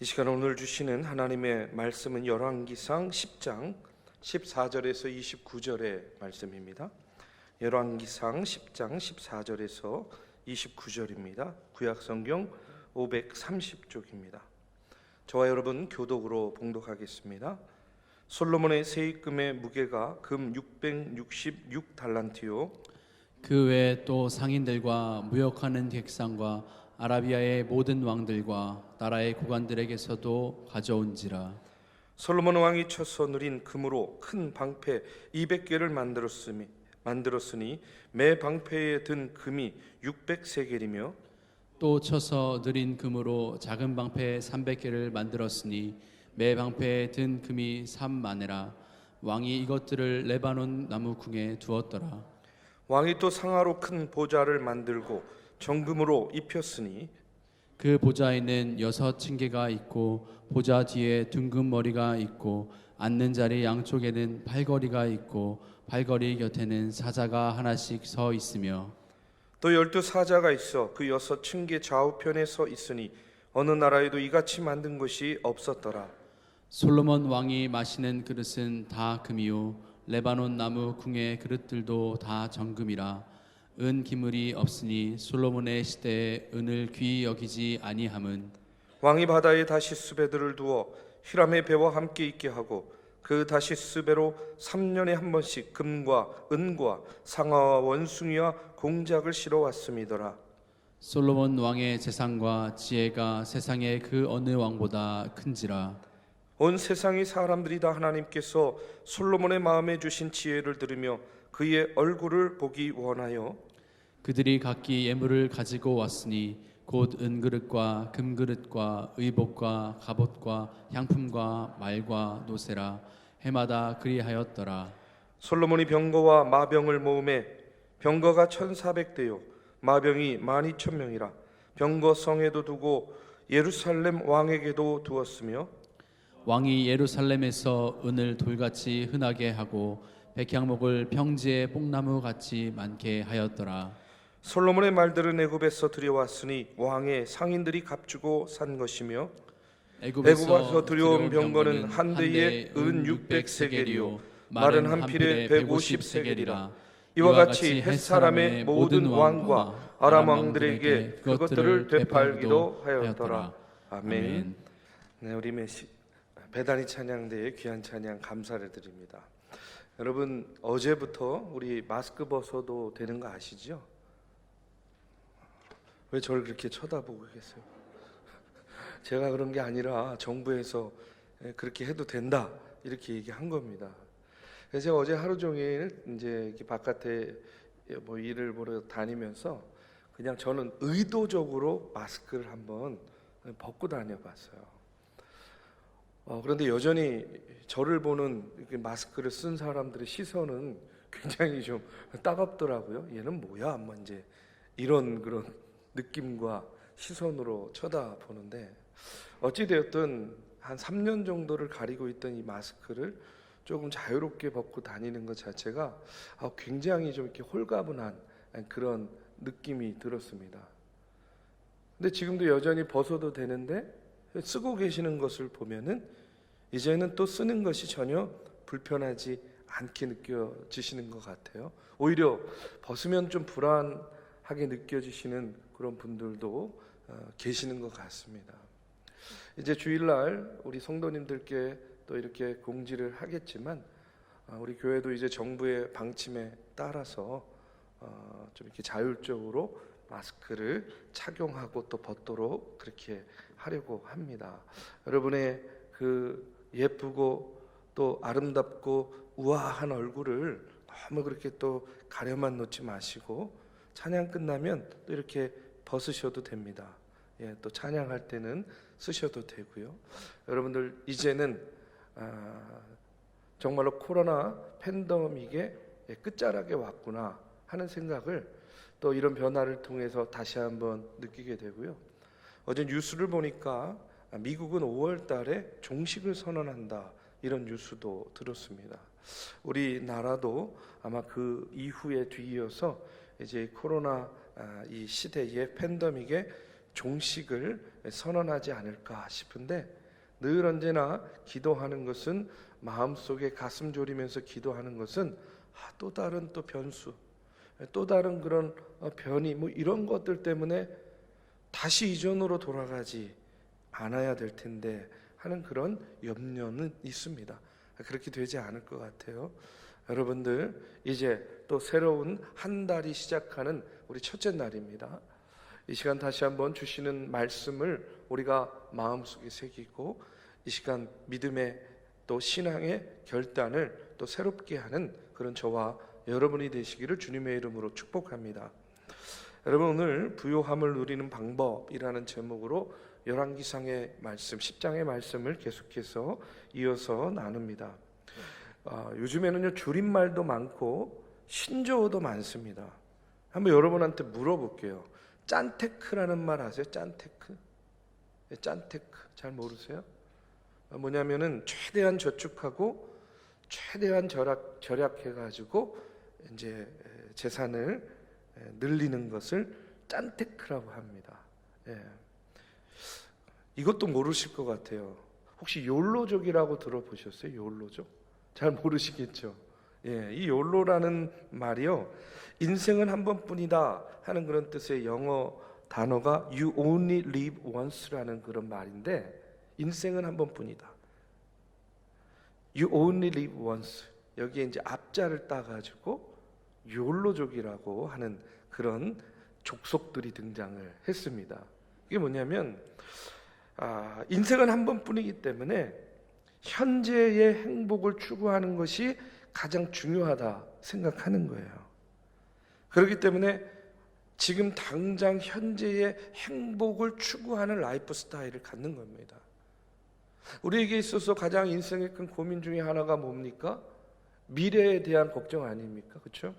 이 시간 오늘 주시는 하나님의 말씀은 열왕기상 10장 14절에서 29절의 말씀입니다. 열왕기상 10장 14절에서 29절입니다. 구약성경 530쪽입니다. 저와 여러분 교독으로 봉독하겠습니다. 솔로몬의 세입금의 무게가 금 666달란트요 그 외에 또 상인들과 무역하는 객상과 아라비아의 모든 왕들과 나라의 고관들에게서도 가져온지라. 솔로몬 왕이 쳐서 누린 금으로 큰 방패 200개를 만들었으니 매 방패에 든 금이 600세겔이며 또 쳐서 느린 금으로 작은 방패 300개를 만들었으니 매 방패에 든 금이 3만에라. 왕이 이것들을 레바논 나무 궁에 두었더라. 왕이 또 상하로 큰 보좌를 만들고 정금으로 입혔으니 그 보좌에는 6층계가 있고 보좌 뒤에 둥근 머리가 있고 앉는 자리 양쪽에는 팔걸이가 있고 팔걸이 곁에는 사자가 하나씩 서 있으며 또 12사자가 있어 그 6층계 좌우편에 서 있으니 어느 나라에도 이같이 만든 것이 없었더라. 솔로몬 왕이 마시는 그릇은 다 금이요 레바논 나무 궁의 그릇들도 다 정금이라. 은 기물이 없으니 솔로몬의 시대에 은을 귀히 여기지 아니함은 왕이 바다에 다시스 배들을 두어 히람의 배와 함께 있게 하고 그 다시스 배로 3년에 한 번씩 금과 은과 상아와 원숭이와 공작을 실어 왔음이더라. 솔로몬 왕의 재산과 지혜가 세상의 그 어느 왕보다 큰지라. 온 세상의 사람들이 다 하나님께서 솔로몬의 마음에 주신 지혜를 들으며 그의 얼굴을 보기 원하여 그들이 각기 예물을 가지고 왔으니 곧 은그릇과 금그릇과 의복과 갑옷과 향품과 말과 노새라. 해마다 그리하였더라. 솔로몬이 병거와 마병을 모음에 병거가 1400대요 마병이 12000명이라. 병거 성에도 두고 예루살렘 왕에게도 두었으며 왕이 예루살렘에서 은을 돌같이 흔하게 하고 백향목을 평지에 뽕나무 같이 많게 하였더라. 솔로몬의 말들은 애굽에서 들여왔으니 왕의 상인들이 값주고 산 것이며 애굽에서 들여온 병거는 한 대에 은 600세겔이요 말은 한 필에 150세겔이라. 이와 같이 햇사람의 모든 왕과 아람 왕들에게 그것들을 되팔기도 하였더라. 아멘. 네, 우리 배단위 찬양대의 귀한 찬양 감사를 드립니다. 여러분 어제부터 우리 마스크 벗어도 되는 거 아시죠? 왜 저를 그렇게 쳐다보고 계세요? 제가 그런 게 아니라 정부에서 그렇게 해도 된다 이렇게 얘기한 겁니다. 그래서 제가 어제 하루 종일 이제 이렇게 바깥에 뭐 일을 보러 다니면서 그냥 저는 의도적으로 마스크를 한번 벗고 다녀봤어요. 그런데 여전히 저를 보는 이렇게 마스크를 쓴 사람들의 시선은 굉장히 좀 따갑더라고요. 얘는 뭐야? 뭐 이제 이런 그런 느낌과 시선으로 쳐다보는데 어찌 되었든 한 3년 정도를 가리고 있던 이 마스크를 조금 자유롭게 벗고 다니는 것 자체가 굉장히 좀 이렇게 홀가분한 그런 느낌이 들었습니다. 근데 지금도 여전히 벗어도 되는데 쓰고 계시는 것을 보면은 이제는 또 쓰는 것이 전혀 불편하지 않게 느껴지시는 것 같아요. 오히려 벗으면 좀 불안하게 느껴지시는 그런 분들도 계시는 것 같습니다. 이제 주일날 우리 성도님들께 또 이렇게 공지를 하겠지만 우리 교회도 이제 정부의 방침에 따라서 좀 이렇게 자율적으로 마스크를 착용하고 또 벗도록 그렇게 하려고 합니다. 여러분의 그 예쁘고 또 아름답고 우아한 얼굴을 너무 그렇게 또 가려만 놓지 마시고 찬양 끝나면 또 이렇게 벗으셔도 됩니다. 또 찬양할 때는 쓰셔도 되고요. 여러분들 이제는 정말로 코로나 팬데믹의 끝자락에 왔구나 하는 생각을 또 이런 변화를 통해서 다시 한번 느끼게 되고요. 어제 뉴스를 보니까 미국은 5월 달에 종식을 선언한다 이런 뉴스도 들었습니다. 우리나라도 아마 그 이후에 뒤이어서 이제 코로나 이 시대의 팬데믹의 종식을 선언하지 않을까 싶은데, 늘 언제나 기도하는 것은, 마음속에 가슴 졸이면서 기도하는 것은 또 다른 또 변수, 또 다른 그런 변이 뭐 이런 것들 때문에 다시 이전으로 돌아가지 않아야 될 텐데 하는 그런 염려는 있습니다. 그렇게 되지 않을 것 같아요. 여러분들, 이제 또 새로운 한 달이 시작하는 우리 첫째 날입니다. 이 시간 다시 한번 주시는 말씀을 우리가 마음속에 새기고, 이 시간 믿음의 또 신앙의 결단을 또 새롭게 하는 그런 저와 여러분이 되시기를 주님의 이름으로 축복합니다. 여러분, 오늘 부요함을 누리는 방법이라는 제목으로 열왕기상의 말씀, 10장의 말씀을 계속해서 이어서 나눕니다. 요즘에는요, 줄임말도 많고 신조어도 많습니다. 한번 여러분한테 물어볼게요. 짠테크라는 말 아세요? 짠테크? 짠테크 잘 모르세요? 뭐냐면은 최대한 저축하고 최대한 절약해가지고 이제 재산을 늘리는 것을 짠테크라고 합니다. 이것도 모르실 것 같아요. 혹시 욜로족이라고 들어보셨어요? 욜로족? 잘 모르시겠죠? 이 욜로라는 말이요, 인생은 한 번뿐이다 하는 그런 뜻의 영어 단어가 You only live once라는 그런 말인데, 인생은 한 번뿐이다. You only live once. 여기에 이제 앞자를 따가지고 욜로족이라고 하는 그런 족속들이 등장을 했습니다. 이게 뭐냐면, 인생은 한 번뿐이기 때문에 현재의 행복을 추구하는 것이 가장 중요하다 생각하는 거예요. 그렇기 때문에 지금 당장 현재의 행복을 추구하는 라이프 스타일을 갖는 겁니다. 우리에게 있어서 가장 인생의 큰 고민 중에 하나가 뭡니까? 미래에 대한 걱정 아닙니까? 그렇죠?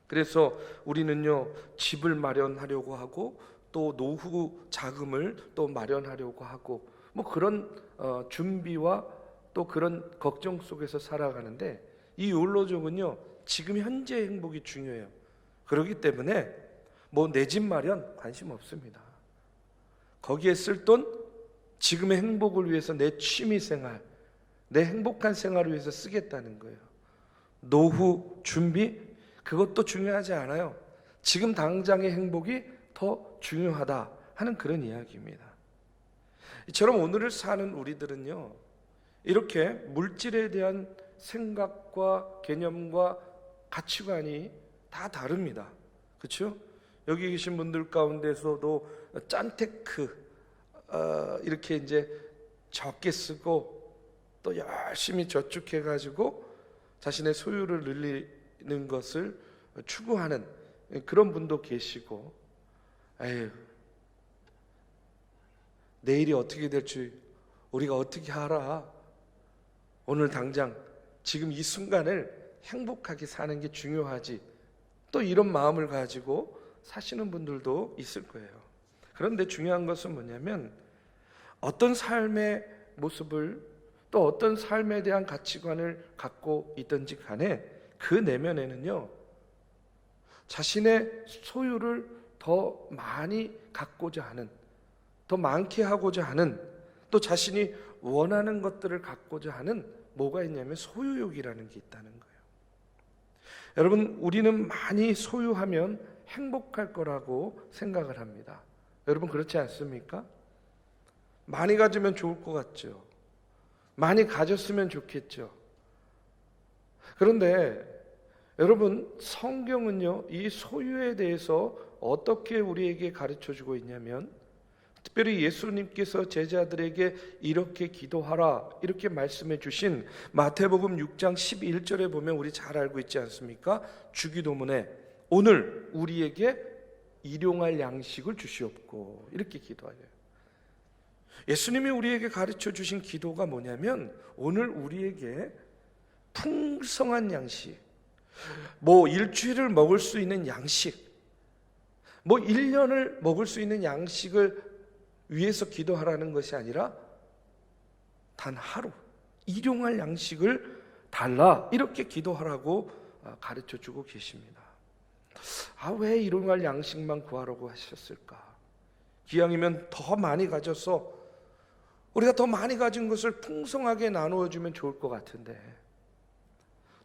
그래서 우리는요, 집을 마련하려고 하고 또 노후 자금을 또 마련하려고 하고 뭐 그런 준비와 또 그런 걱정 속에서 살아가는데, 이 욜로족은요, 지금 현재의 행복이 중요해요. 그렇기 때문에 뭐 내 집 마련 관심 없습니다. 거기에 쓸 돈 지금의 행복을 위해서, 내 취미 생활, 내 행복한 생활을 위해서 쓰겠다는 거예요. 노후 준비, 그것도 중요하지 않아요. 지금 당장의 행복이 더 중요하다 하는 그런 이야기입니다. 이처럼 오늘을 사는 우리들은요, 이렇게 물질에 대한 생각과 개념과 가치관이 다 다릅니다. 그렇죠? 여기 계신 분들 가운데서도 짠테크 이렇게 이제 적게 쓰고 또 열심히 저축해가지고 자신의 소유를 늘리는 것을 추구하는 그런 분도 계시고, 에휴, 내일이 어떻게 될지 우리가 어떻게 알아? 오늘 당장 지금 이 순간을 행복하게 사는 게 중요하지, 또 이런 마음을 가지고 사시는 분들도 있을 거예요. 그런데 중요한 것은 뭐냐면, 어떤 삶의 모습을 또 어떤 삶에 대한 가치관을 갖고 있든지 간에 그 내면에는요, 자신의 소유를 더 많이 갖고자 하는, 더 많게 하고자 하는, 또 자신이 원하는 것들을 갖고자 하는 뭐가 있냐면 소유욕이라는 게 있다는 거예요. 여러분, 우리는 많이 소유하면 행복할 거라고 생각을 합니다. 여러분, 그렇지 않습니까? 많이 가지면 좋을 것 같죠. 많이 가졌으면 좋겠죠. 그런데 여러분, 성경은요, 이 소유에 대해서 어떻게 우리에게 가르쳐 주고 있냐면, 특별히 예수님께서 제자들에게 이렇게 기도하라 이렇게 말씀해 주신 마태복음 6장 11절에 보면 우리 잘 알고 있지 않습니까? 주기도문에 오늘 우리에게 일용할 양식을 주시옵고 이렇게 기도하여요. 예수님이 우리에게 가르쳐 주신 기도가 뭐냐면, 오늘 우리에게 풍성한 양식, 뭐 일주일을 먹을 수 있는 양식, 뭐 1년을 먹을 수 있는 양식을 위해서 기도하라는 것이 아니라 단 하루 일용할 양식을 달라 이렇게 기도하라고 가르쳐 주고 계십니다. 왜 일용할 양식만 구하라고 하셨을까? 기왕이면 더 많이 가져서 우리가 더 많이 가진 것을 풍성하게 나누어 주면 좋을 것 같은데,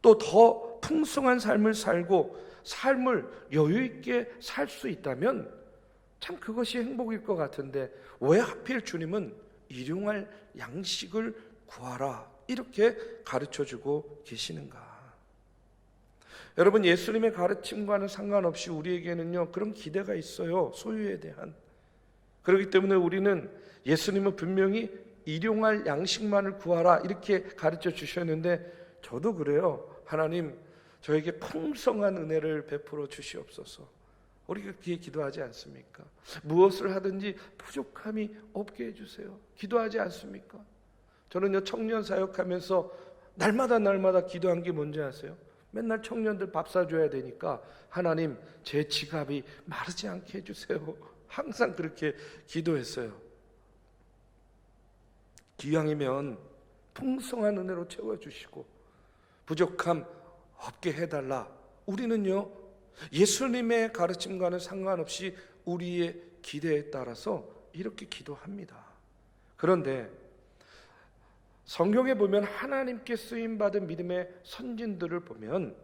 또 더 풍성한 삶을 살고 삶을 여유 있게 살 수 있다면 참 그것이 행복일 것 같은데, 왜 하필 주님은 일용할 양식을 구하라 이렇게 가르쳐 주고 계시는가? 여러분, 예수님의 가르침과는 상관없이 우리에게는요 그런 기대가 있어요. 소유에 대한. 그렇기 때문에 우리는 예수님은 분명히 일용할 양식만을 구하라 이렇게 가르쳐 주셨는데, 저도 그래요. 하나님, 저에게 풍성한 은혜를 베풀어 주시옵소서. 우리가 그렇게 기도하지 않습니까? 무엇을 하든지 부족함이 없게 해주세요. 기도하지 않습니까? 저는요 청년 사역하면서 날마다 기도한 게 뭔지 아세요? 맨날 청년들 밥 사줘야 되니까 하나님, 제 지갑이 마르지 않게 해주세요. 항상 그렇게 기도했어요. 기왕이면 풍성한 은혜로 채워주시고 부족함 없게 해달라. 우리는요 예수님의 가르침과는 상관없이 우리의 기대에 따라서 이렇게 기도합니다. 그런데 성경에 보면 하나님께 쓰임받은 믿음의 선진들을 보면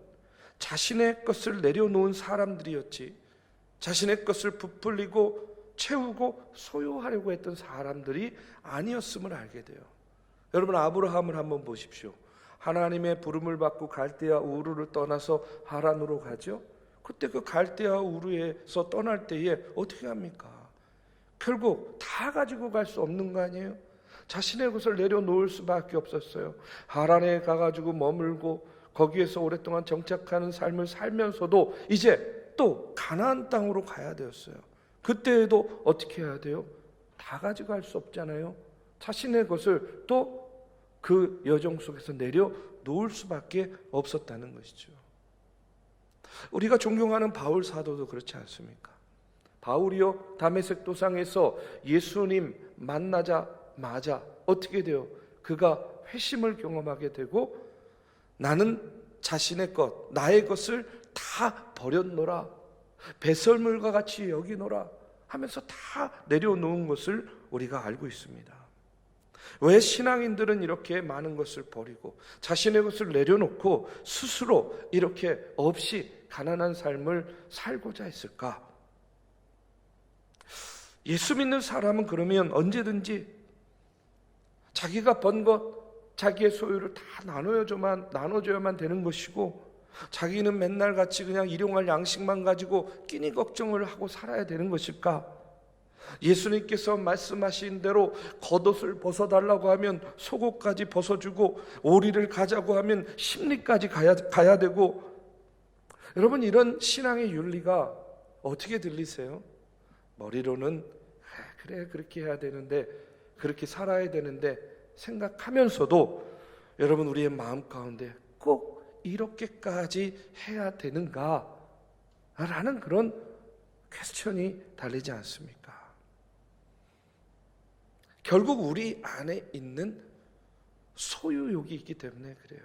자신의 것을 내려놓은 사람들이었지, 자신의 것을 부풀리고 채우고 소유하려고 했던 사람들이 아니었음을 알게 돼요. 여러분, 아브라함을 한번 보십시오. 하나님의 부름을 받고 갈대아 우르를 떠나서 하란으로 가죠. 그때 그 갈대아 우르에서 떠날 때에 어떻게 합니까? 결국 다 가지고 갈 수 없는 거 아니에요? 자신의 것을 내려놓을 수밖에 없었어요. 하란에 가가지고 머물고 거기에서 오랫동안 정착하는 삶을 살면서도 이제 또 가나안 땅으로 가야 되었어요. 그때에도 어떻게 해야 돼요? 다 가지고 갈 수 없잖아요. 자신의 것을 또 그 여정 속에서 내려놓을 수밖에 없었다는 것이죠. 우리가 존경하는 바울 사도도 그렇지 않습니까? 바울이요 다메섹 도상에서 예수님 만나자마자 어떻게 돼요? 그가 회심을 경험하게 되고, 나는 자신의 것, 나의 것을 다 버렸노라, 배설물과 같이 여기노라 하면서 다 내려놓은 것을 우리가 알고 있습니다. 왜 신앙인들은 이렇게 많은 것을 버리고 자신의 것을 내려놓고 스스로 이렇게 없이 가난한 삶을 살고자 했을까? 예수 믿는 사람은 그러면 언제든지 자기가 번 것, 자기의 소유를 다 나눠줘야만 되는 것이고, 자기는 맨날 같이 그냥 일용할 양식만 가지고 끼니 걱정을 하고 살아야 되는 것일까? 예수님께서 말씀하신 대로 겉옷을 벗어달라고 하면 속옷까지 벗어주고, 오리를 가자고 하면 심리까지 가야 되고, 여러분, 이런 신앙의 윤리가 어떻게 들리세요? 머리로는 그래 그렇게 해야 되는데, 그렇게 살아야 되는데 생각하면서도 여러분, 우리의 마음 가운데 꼭 이렇게까지 해야 되는가? 라는 그런 퀘스천이 달리지 않습니까? 결국 우리 안에 있는 소유욕이 있기 때문에 그래요.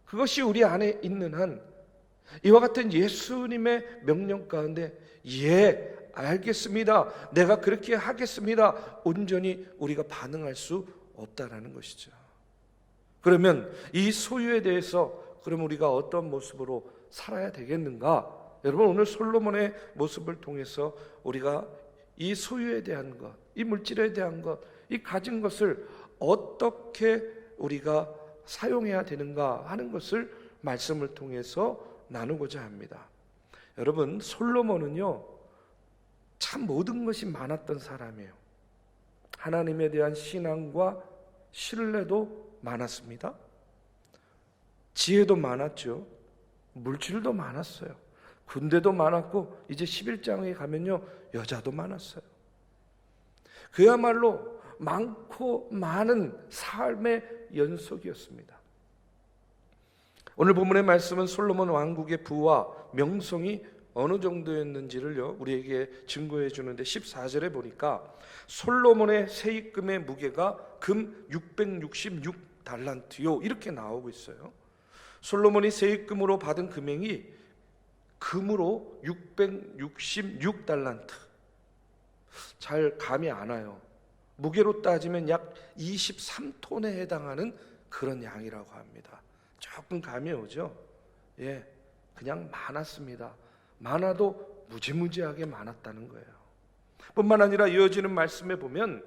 그것이 우리 안에 있는 한 이와 같은 예수님의 명령 가운데 예, 알겠습니다, 내가 그렇게 하겠습니다, 온전히 우리가 반응할 수 없다라는 것이죠. 그러면 이 소유에 대해서 그럼 우리가 어떤 모습으로 살아야 되겠는가? 여러분, 오늘 솔로몬의 모습을 통해서 우리가 이 소유에 대한 것, 이 물질에 대한 것, 이 가진 것을 어떻게 우리가 사용해야 되는가 하는 것을 말씀을 통해서 나누고자 합니다. 여러분, 솔로몬은요 참 모든 것이 많았던 사람이에요. 하나님에 대한 신앙과 신뢰도 많았습니다. 지혜도 많았죠. 물질도 많았어요. 군대도 많았고, 이제 11장에 가면요 여자도 많았어요. 그야말로 많고 많은 삶의 연속이었습니다. 오늘 본문의 말씀은 솔로몬 왕국의 부와 명성이 어느 정도였는지를요 우리에게 증거해 주는데, 14절에 보니까 솔로몬의 세입금의 무게가 금 666달란트요 이렇게 나오고 있어요. 솔로몬이 세입금으로 받은 금액이 금으로 666달란트, 잘 감이 안 와요. 무게로 따지면 약 23톤에 해당하는 그런 양이라고 합니다. 조금 감이 오죠? 예, 그냥 많았습니다. 많아도 무지무지하게 많았다는 거예요. 뿐만 아니라 이어지는 말씀에 보면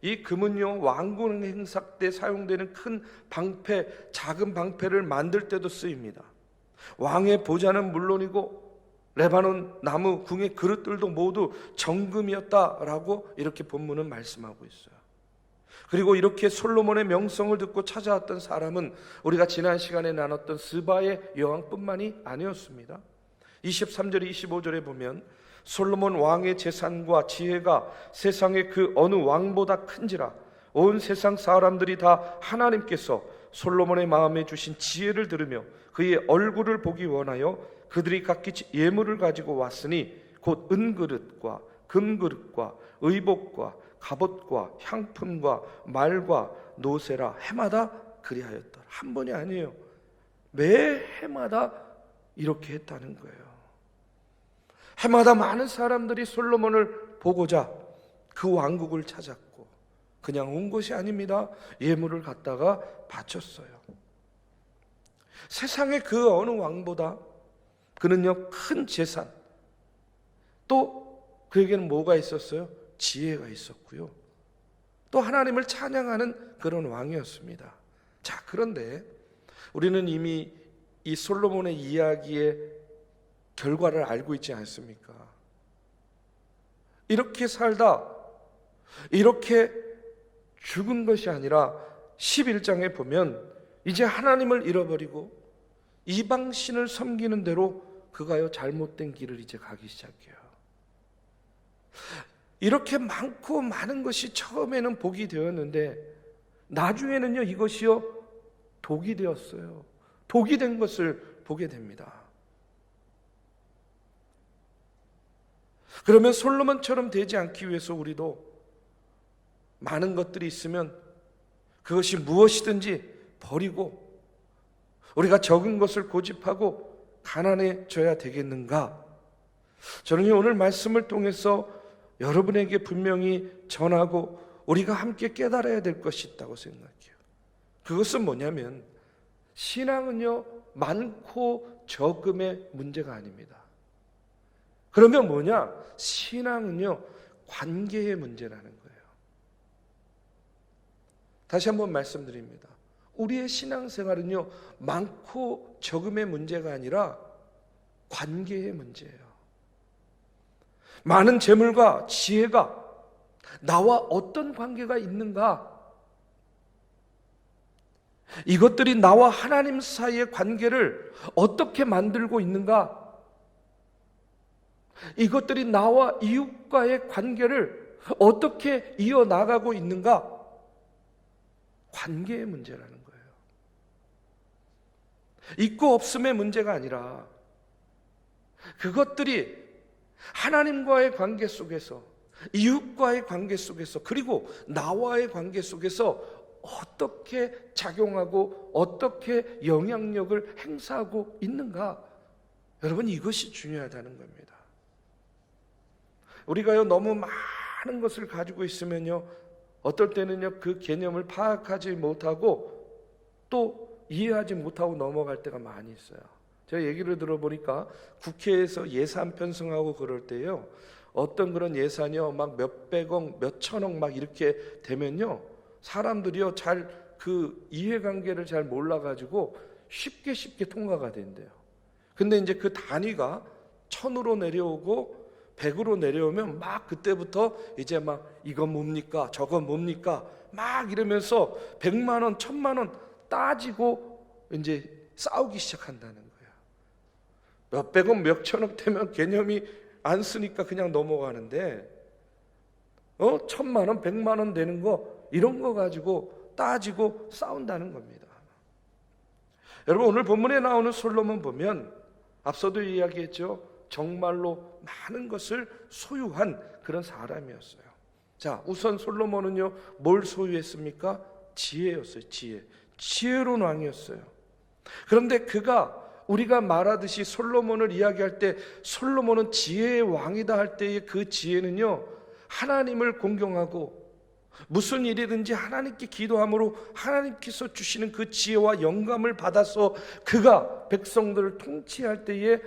이 금은요, 왕궁 행사 때 사용되는 큰 방패, 작은 방패를 만들 때도 쓰입니다. 왕의 보좌는 물론이고 레바논 나무 궁의 그릇들도 모두 정금이었다라고 이렇게 본문은 말씀하고 있어요. 그리고 이렇게 솔로몬의 명성을 듣고 찾아왔던 사람은 우리가 지난 시간에 나눴던 스바의 여왕뿐만이 아니었습니다. 23절 25절에 보면 솔로몬 왕의 재산과 지혜가 세상의 그 어느 왕보다 큰지라 온 세상 사람들이 다 하나님께서 솔로몬의 마음에 주신 지혜를 들으며 그의 얼굴을 보기 원하여 그들이 각기 예물을 가지고 왔으니 곧 은그릇과 금그릇과 의복과 갑옷과 향품과 말과 노새라 해마다 그리하였다. 한 번이 아니에요. 매 해마다 이렇게 했다는 거예요. 해마다 많은 사람들이 솔로몬을 보고자 그 왕국을 찾았고 그냥 온 것이 아닙니다. 예물을 갖다가 바쳤어요. 세상의 그 어느 왕보다 그는요 큰 재산, 또 그에게는 뭐가 있었어요? 지혜가 있었고요. 또 하나님을 찬양하는 그런 왕이었습니다. 자, 그런데 우리는 이미 이 솔로몬의 이야기의 결과를 알고 있지 않습니까? 이렇게 살다 이렇게 죽은 것이 아니라 11장에 보면 이제 하나님을 잃어버리고 이방신을 섬기는 대로 그가요 잘못된 길을 이제 가기 시작해요. 이렇게 많고 많은 것이 처음에는 복이 되었는데 나중에는요 이것이요 독이 되었어요. 독이 된 것을 보게 됩니다. 그러면 솔로몬처럼 되지 않기 위해서 우리도 많은 것들이 있으면 그것이 무엇이든지 버리고 우리가 적은 것을 고집하고 가난해져야 되겠는가? 저는 오늘 말씀을 통해서 여러분에게 분명히 전하고 우리가 함께 깨달아야 될 것이 있다고 생각해요. 그것은 뭐냐면 신앙은요 많고 적음의 문제가 아닙니다. 그러면 뭐냐? 신앙은요 관계의 문제라는 거예요. 다시 한번 말씀드립니다. 우리의 신앙생활은요 많고 적음의 문제가 아니라 관계의 문제예요. 많은 재물과 지혜가 나와 어떤 관계가 있는가? 이것들이 나와 하나님 사이의 관계를 어떻게 만들고 있는가? 이것들이 나와 이웃과의 관계를 어떻게 이어나가고 있는가? 관계의 문제라는 거예요. 있고 없음의 문제가 아니라 그것들이 하나님과의 관계 속에서, 이웃과의 관계 속에서, 그리고 나와의 관계 속에서 어떻게 작용하고 어떻게 영향력을 행사하고 있는가? 여러분, 이것이 중요하다는 겁니다. 우리가요 너무 많은 것을 가지고 있으면요 어떨 때는요 그 개념을 파악하지 못하고 또 이해하지 못하고 넘어갈 때가 많이 있어요. 제가 얘기를 들어보니까 국회에서 예산 편성하고 그럴 때요 어떤 그런 예산이요 막 몇백억 몇천억 막 이렇게 되면요 사람들이요 잘 그 이해관계를 잘 몰라가지고 쉽게 통과가 된대요. 근데 이제 그 단위가 1000으로 내려오고 100으로 내려오면 막 그때부터 이제 막 이건 뭡니까 저건 뭡니까 막 이러면서 100만 원 1000만 원 따지고 이제 싸우기 시작한다는 거예요. 몇백억 몇천억 되면 개념이 안 쓰니까 그냥 넘어가는데 1000만 원 100만 원 되는 거 이런 거 가지고 따지고 싸운다는 겁니다. 여러분, 오늘 본문에 나오는 솔로몬 보면 앞서도 이야기했죠. 정말로 많은 것을 소유한 그런 사람이었어요. 자, 우선 솔로몬은요 뭘 소유했습니까? 지혜였어요. 지혜로운 왕이었어요. 그런데 그가 우리가 말하듯이 솔로몬을 이야기할 때 솔로몬은 지혜의 왕이다 할 때의 그 지혜는요 하나님을 공경하고 무슨 일이든지 하나님께 기도함으로 하나님께서 주시는 그 지혜와 영감을 받아서 그가 백성들을 통치할 때에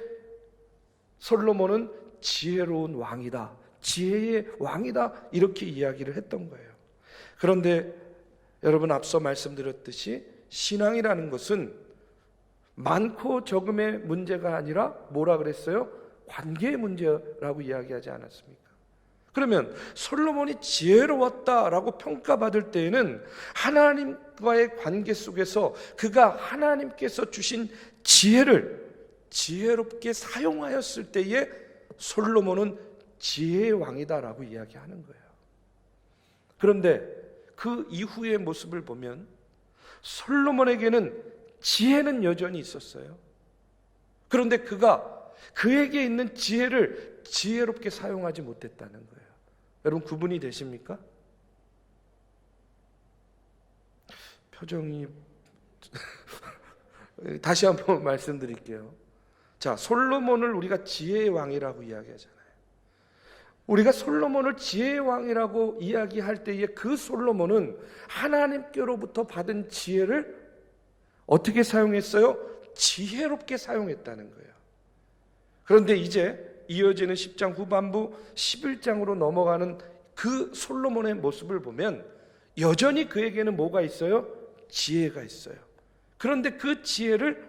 솔로몬은 지혜로운 왕이다, 지혜의 왕이다, 이렇게 이야기를 했던 거예요. 그런데 여러분, 앞서 말씀드렸듯이 신앙이라는 것은 많고 적음의 문제가 아니라 뭐라 그랬어요? 관계의 문제라고 이야기하지 않았습니까? 그러면 솔로몬이 지혜로웠다라고 평가받을 때에는 하나님과의 관계 속에서 그가 하나님께서 주신 지혜를 지혜롭게 사용하였을 때에 솔로몬은 지혜의 왕이다라고 이야기하는 거예요. 그런데 그 이후의 모습을 보면 솔로몬에게는 지혜는 여전히 있었어요. 그런데 그가 그에게 있는 지혜를 지혜롭게 사용하지 못했다는 거예요. 여러분, 구분이 되십니까? 표정이 다시 한번 말씀드릴게요. 자, 솔로몬을 우리가 지혜의 왕이라고 이야기하잖아요. 우리가 솔로몬을 지혜의 왕이라고 이야기할 때에 그 솔로몬은 하나님께로부터 받은 지혜를 어떻게 사용했어요? 지혜롭게 사용했다는 거예요. 그런데 이제 이어지는 10장 후반부 11장으로 넘어가는 그 솔로몬의 모습을 보면 여전히 그에게는 뭐가 있어요? 지혜가 있어요. 그런데 그 지혜를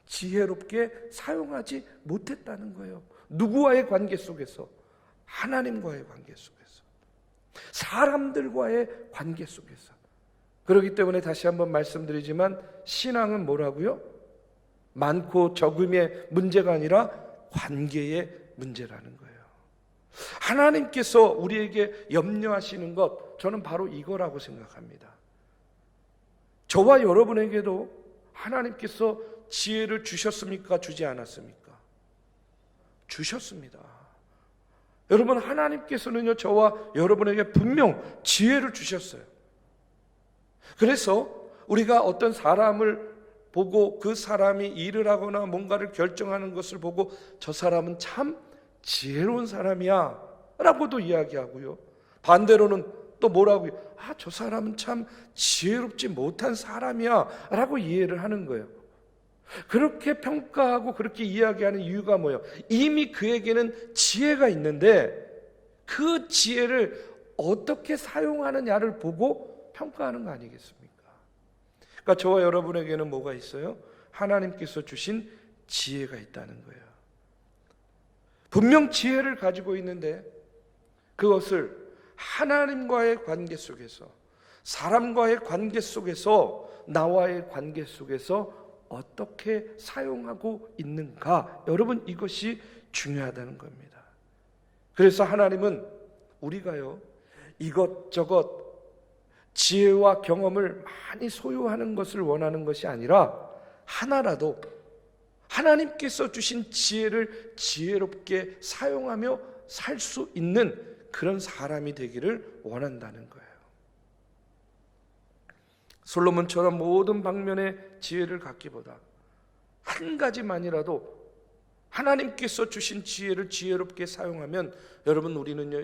지혜롭게 사용하지 못했다는 거예요. 누구와의 관계 속에서? 하나님과의 관계 속에서, 사람들과의 관계 속에서. 그렇기 때문에 다시 한번 말씀드리지만 신앙은 뭐라고요? 많고 적음의 문제가 아니라 관계의 문제라는 거예요. 하나님께서 우리에게 염려하시는 것, 저는 바로 이거라고 생각합니다. 저와 여러분에게도 하나님께서 지혜를 주셨습니까? 주지 않았습니까? 주셨습니다. 여러분, 하나님께서는요, 저와 여러분에게 분명 지혜를 주셨어요. 그래서 우리가 어떤 사람을 보고 그 사람이 일을 하거나 뭔가를 결정하는 것을 보고 저 사람은 참 지혜로운 사람이야 라고도 이야기하고요, 반대로는 또 뭐라고요? 저 사람은 참 지혜롭지 못한 사람이야 라고 이해를 하는 거예요. 그렇게 평가하고 그렇게 이야기하는 이유가 뭐예요? 이미 그에게는 지혜가 있는데 그 지혜를 어떻게 사용하느냐를 보고 평가하는 거 아니겠습니까? 그러니까 저와 여러분에게는 뭐가 있어요? 하나님께서 주신 지혜가 있다는 거예요. 분명 지혜를 가지고 있는데 그것을 하나님과의 관계 속에서, 사람과의 관계 속에서, 나와의 관계 속에서 어떻게 사용하고 있는가, 여러분, 이것이 중요하다는 겁니다. 그래서 하나님은 우리가요, 이것저것 지혜와 경험을 많이 소유하는 것을 원하는 것이 아니라 하나라도 하나님께서 주신 지혜를 지혜롭게 사용하며 살 수 있는 그런 사람이 되기를 원한다는 거예요. 솔로몬처럼 모든 방면의 지혜를 갖기보다 한 가지만이라도 하나님께서 주신 지혜를 지혜롭게 사용하면 여러분, 우리는요,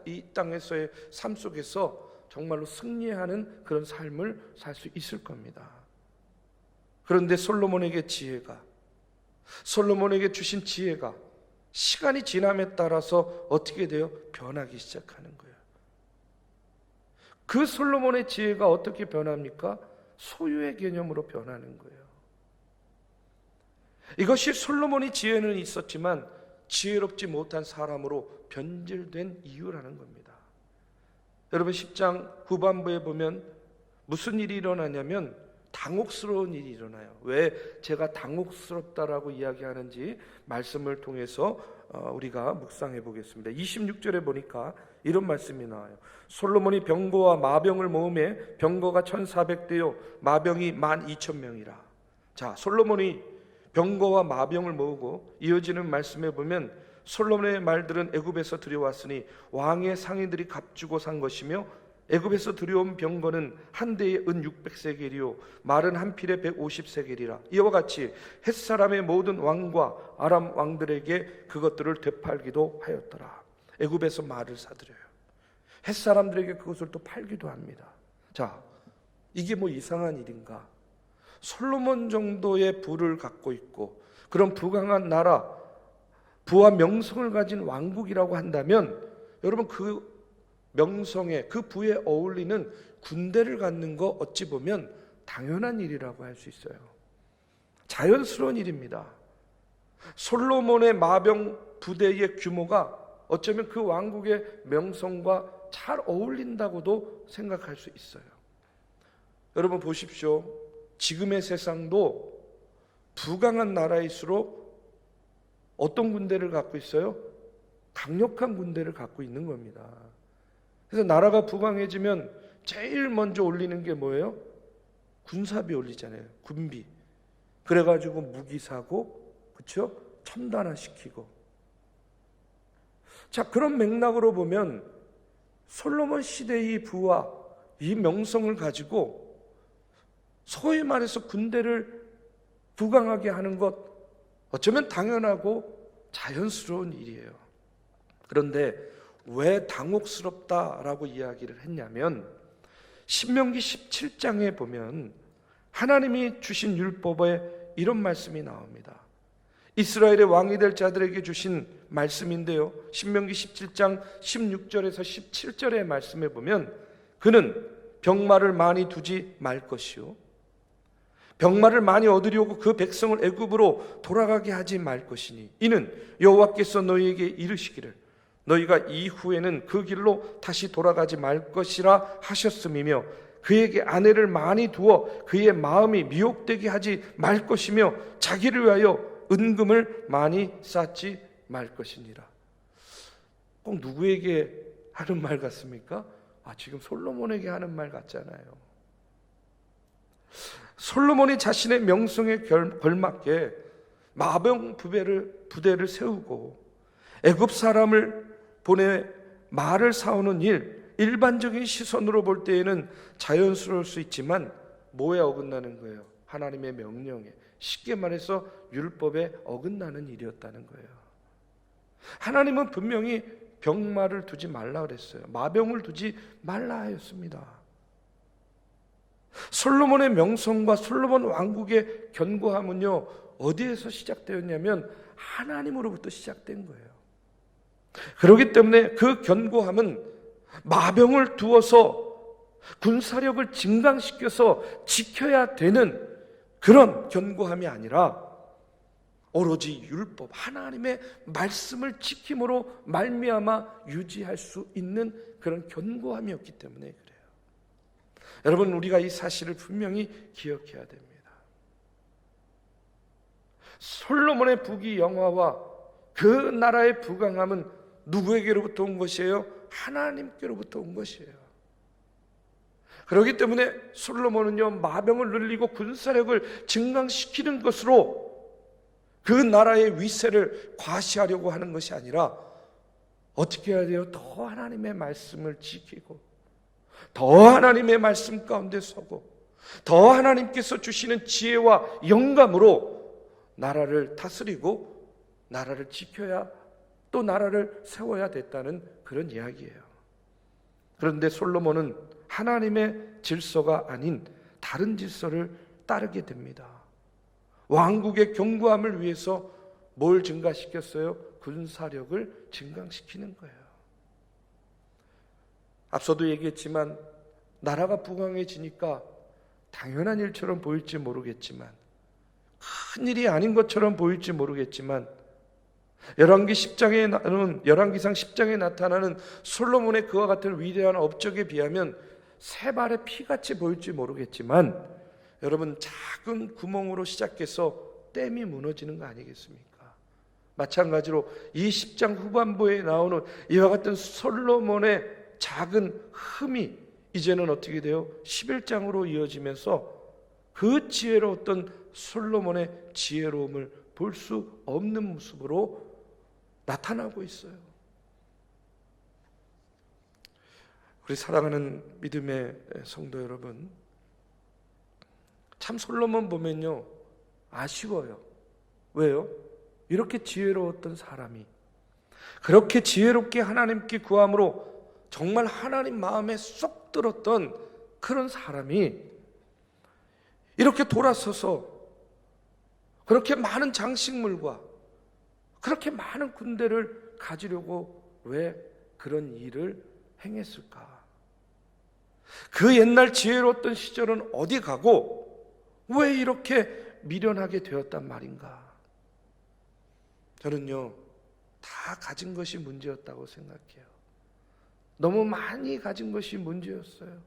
이 땅에서의 삶 속에서 정말로 승리하는 그런 삶을 살 수 있을 겁니다. 그런데 솔로몬에게 주신 지혜가 시간이 지남에 따라서 어떻게 돼요? 변하기 시작하는 거예요. 그 솔로몬의 지혜가 어떻게 변합니까? 소유의 개념으로 변하는 거예요. 이것이 솔로몬이 지혜는 있었지만 지혜롭지 못한 사람으로 변질된 이유라는 겁니다. 여러분, 10장 후반부에 보면 무슨 일이 일어나냐면 당혹스러운 일이 일어나요. 왜 제가 당혹스럽다라고 이야기하는지 말씀을 통해서 우리가 묵상해 보겠습니다. 26절에 보니까 이런 말씀이 나와요. 솔로몬이 병거와 마병을 모음에 병거가 1400대요 마병이 12,000명이라. 자, 솔로몬이 병거와 마병을 모으고 이어지는 말씀에 보면 솔로몬의 말들은 애굽에서 들여왔으니 왕의 상인들이 값주고 산 것이며 애굽에서 들여온 병거는 한 대에 은 600세겔이요 말은 한 필에 150세겔이라. 이와 같이 헷사람의 모든 왕과 아람 왕들에게 그것들을 되팔기도 하였더라. 애굽에서 말을 사들여요. 햇사람들에게 그것을 또 팔기도 합니다. 자, 이게 뭐 이상한 일인가? 솔로몬 정도의 부를 갖고 있고 그런 부강한 나라, 부와 명성을 가진 왕국이라고 한다면 여러분 그 명성에, 그 부에 어울리는 군대를 갖는 거 어찌 보면 당연한 일이라고 할 수 있어요. 자연스러운 일입니다. 솔로몬의 마병 부대의 규모가 어쩌면 그 왕국의 명성과 잘 어울린다고도 생각할 수 있어요. 여러분 보십시오. 지금의 세상도 부강한 나라일수록 어떤 군대를 갖고 있어요? 강력한 군대를 갖고 있는 겁니다. 그래서 나라가 부강해지면 제일 먼저 올리는 게 뭐예요? 군사비 올리잖아요. 군비. 그래가지고 무기 사고, 그렇죠? 첨단화시키고. 자, 그런 맥락으로 보면 솔로몬 시대의 부와 이 명성을 가지고 소위 말해서 군대를 부강하게 하는 것, 어쩌면 당연하고 자연스러운 일이에요. 그런데 왜 당혹스럽다라고 이야기를 했냐면 신명기 17장에 보면 하나님이 주신 율법에 이런 말씀이 나옵니다. 이스라엘의 왕이 될 자들에게 주신 말씀인데요, 신명기 17장 16절에서 17절의 말씀에 보면 그는 병마를 많이 두지 말 것이요 병마를 많이 얻으려고 그 백성을 애굽으로 돌아가게 하지 말 것이니 이는 여호와께서 너희에게 이르시기를 너희가 이후에는 그 길로 다시 돌아가지 말 것이라 하셨음이며 그에게 아내를 많이 두어 그의 마음이 미혹되게 하지 말 것이며 자기를 위하여 은금을 많이 쌓지 말 것이니라. 꼭 누구에게 하는 말 같습니까? 지금 솔로몬에게 하는 말 같잖아요. 솔로몬이 자신의 명성에 걸맞게 마병 부대를 세우고 애굽 사람을 보내 말을 사오는 일반적인 시선으로 볼 때에는 자연스러울 수 있지만 뭐에 어긋나는 거예요? 하나님의 명령에, 쉽게 말해서 율법에 어긋나는 일이었다는 거예요. 하나님은 분명히 병마를 두지 말라 그랬어요. 마병을 두지 말라 하였습니다. 솔로몬의 명성과 솔로몬 왕국의 견고함은요, 어디에서 시작되었냐면 하나님으로부터 시작된 거예요. 그렇기 때문에 그 견고함은 마병을 두어서 군사력을 증강시켜서 지켜야 되는 그런 견고함이 아니라 오로지 율법, 하나님의 말씀을 지킴으로 말미암아 유지할 수 있는 그런 견고함이었기 때문에 그래요. 여러분, 우리가 이 사실을 분명히 기억해야 됩니다. 솔로몬의 부귀 영화와 그 나라의 부강함은 누구에게로부터 온 것이에요? 하나님께로부터 온 것이에요. 그렇기 때문에 솔로몬은요, 마병을 늘리고 군사력을 증강시키는 것으로 그 나라의 위세를 과시하려고 하는 것이 아니라 어떻게 해야 돼요? 더 하나님의 말씀을 지키고 더 하나님의 말씀 가운데 서고 더 하나님께서 주시는 지혜와 영감으로 나라를 다스리고 나라를 지켜야, 또 나라를 세워야 됐다는 그런 이야기예요. 그런데 솔로몬은 하나님의 질서가 아닌 다른 질서를 따르게 됩니다. 왕국의 견고함을 위해서 뭘 증가시켰어요? 군사력을 증강시키는 거예요. 앞서도 얘기했지만 나라가 부강해지니까 당연한 일처럼 보일지 모르겠지만, 큰 일이 아닌 것처럼 보일지 모르겠지만, 열왕기상 10장에 나타나는 솔로몬의 그와 같은 위대한 업적에 비하면 새 발의 피같이 보일지 모르겠지만, 여러분, 작은 구멍으로 시작해서 댐이 무너지는 거 아니겠습니까? 마찬가지로 이 10장 후반부에 나오는 이와 같은 솔로몬의 작은 흠이 이제는 어떻게 돼요? 11장으로 이어지면서 그 지혜로웠던 솔로몬의 지혜로움을 볼 수 없는 모습으로 나타나고 있어요. 우리 사랑하는 믿음의 성도 여러분, 참 솔로몬 보면요, 아쉬워요. 왜요? 이렇게 지혜로웠던 사람이, 그렇게 지혜롭게 하나님께 구함으로 정말 하나님 마음에 쏙 들었던 그런 사람이 이렇게 돌아서서 그렇게 많은 장식물과 그렇게 많은 군대를 가지려고 왜 그런 일을 행했을까? 그 옛날 지혜로웠던 시절은 어디 가고 왜 이렇게 미련하게 되었단 말인가? 저는요, 다 가진 것이 문제였다고 생각해요. 너무 많이 가진 것이 문제였어요.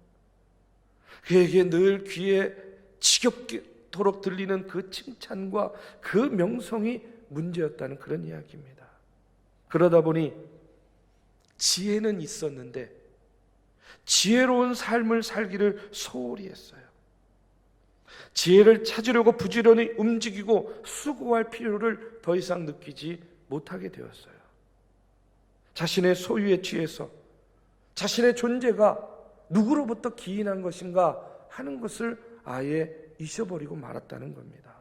그에게 늘 귀에 지겹도록 들리는 그 칭찬과 그 명성이 문제였다는 그런 이야기입니다. 그러다 보니 지혜는 있었는데 지혜로운 삶을 살기를 소홀히 했어요. 지혜를 찾으려고 부지런히 움직이고 수고할 필요를 더 이상 느끼지 못하게 되었어요. 자신의 소유에 취해서 자신의 존재가 누구로부터 기인한 것인가 하는 것을 아예 잊어버리고 말았다는 겁니다.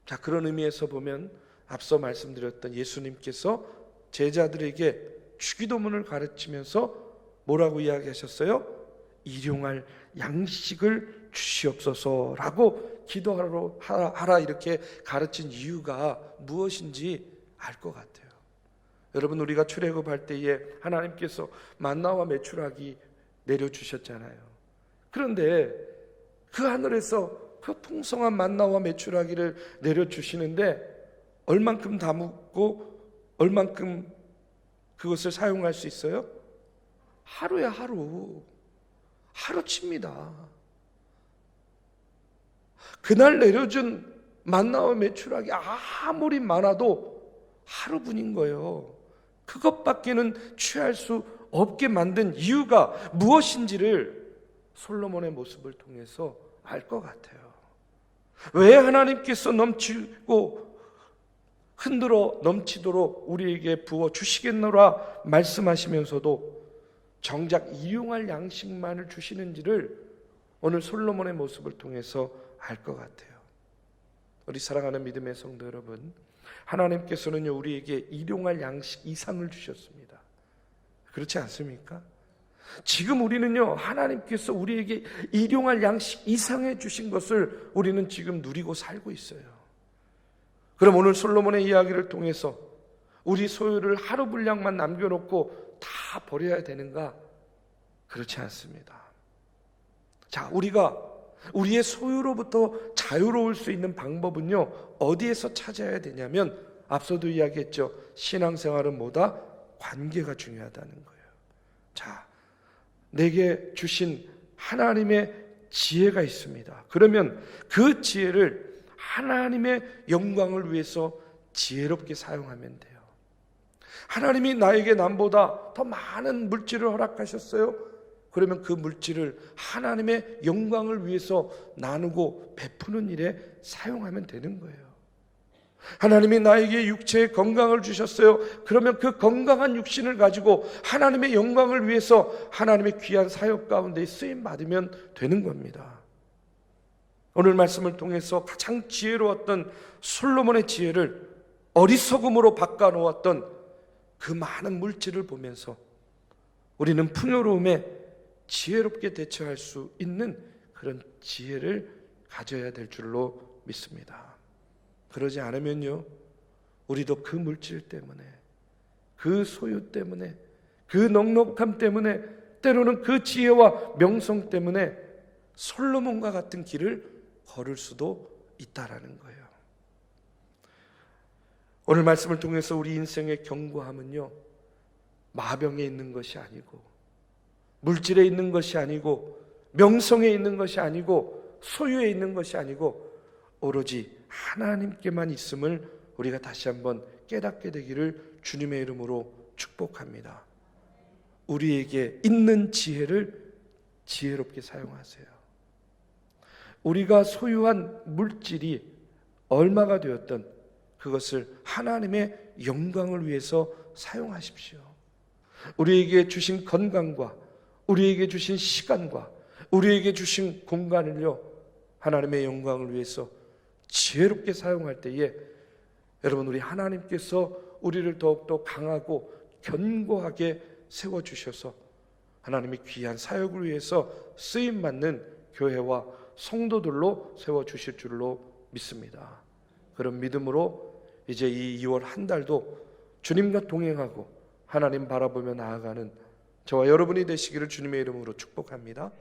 자, 그런 의미에서 보면 앞서 말씀드렸던 예수님께서 제자들에게 주기도문을 가르치면서 뭐라고 이야기하셨어요? 일용할 양식을 주시옵소서라고 기도하라 이렇게 가르친 이유가 무엇인지 알 것 같아요. 여러분, 우리가 출애굽할 때에 하나님께서 만나와 메추라기 내려주셨잖아요. 그런데 그 하늘에서 그 풍성한 만나와 메추라기를 내려주시는데 얼만큼 담고 얼만큼 그것을 사용할 수 있어요? 하루에 하루치입니다. 그날 내려준 만나와 메추라기 아무리 많아도 하루분인 거예요. 그것밖에는 취할 수 없게 만든 이유가 무엇인지를 솔로몬의 모습을 통해서 알 것 같아요. 왜 하나님께서 넘치고 흔들어 넘치도록 우리에게 부어 주시겠노라 말씀하시면서도 정작 일용할 양식만을 주시는지를 오늘 솔로몬의 모습을 통해서 알 것 같아요. 우리 사랑하는 믿음의 성도 여러분, 하나님께서는요 우리에게 일용할 양식 이상을 주셨습니다. 그렇지 않습니까? 지금 우리는요 하나님께서 우리에게 일용할 양식 이상해 주신 것을 우리는 지금 누리고 살고 있어요. 그럼 오늘 솔로몬의 이야기를 통해서 우리 소유를 하루 분량만 남겨놓고 다 버려야 되는가? 그렇지 않습니다. 자, 우리가 우리의 소유로부터 자유로울 수 있는 방법은요 어디에서 찾아야 되냐면 앞서도 이야기했죠. 신앙생활은 뭐다? 관계가 중요하다는 거예요. 자, 내게 주신 하나님의 지혜가 있습니다. 그러면 그 지혜를 하나님의 영광을 위해서 지혜롭게 사용하면 돼요. 하나님이 나에게 남보다 더 많은 물질을 허락하셨어요. 그러면 그 물질을 하나님의 영광을 위해서 나누고 베푸는 일에 사용하면 되는 거예요. 하나님이 나에게 육체의 건강을 주셨어요. 그러면 그 건강한 육신을 가지고 하나님의 영광을 위해서 하나님의 귀한 사역 가운데 쓰임 받으면 되는 겁니다. 오늘 말씀을 통해서 가장 지혜로웠던 솔로몬의 지혜를 어리석음으로 바꿔놓았던 그 많은 물질을 보면서 우리는 풍요로움에 지혜롭게 대처할 수 있는 그런 지혜를 가져야 될 줄로 믿습니다. 그러지 않으면요 우리도 그 물질 때문에, 그 소유 때문에, 그 넉넉함 때문에, 때로는 그 지혜와 명성 때문에 솔로몬과 같은 길을 걸을 수도 있다라는 거예요. 오늘 말씀을 통해서 우리 인생의 견고함은요 마병에 있는 것이 아니고 물질에 있는 것이 아니고 명성에 있는 것이 아니고 소유에 있는 것이 아니고 오로지 하나님께만 있음을 우리가 다시 한번 깨닫게 되기를 주님의 이름으로 축복합니다. 우리에게 있는 지혜를 지혜롭게 사용하세요. 우리가 소유한 물질이 얼마가 되었든 그것을 하나님의 영광을 위해서 사용하십시오. 우리에게 주신 건강과 우리에게 주신 시간과 우리에게 주신 공간을요 하나님의 영광을 위해서 지혜롭게 사용할 때에 여러분 우리 하나님께서 우리를 더욱더 강하고 견고하게 세워 주셔서 하나님이 귀한 사역을 위해서 쓰임 받는 교회와 성도들로 세워 주실 줄로 믿습니다. 그런 믿음으로 이제 이 2월 한 달도 주님과 동행하고 하나님 바라보며 나아가는 저와 여러분이 되시기를 주님의 이름으로 축복합니다.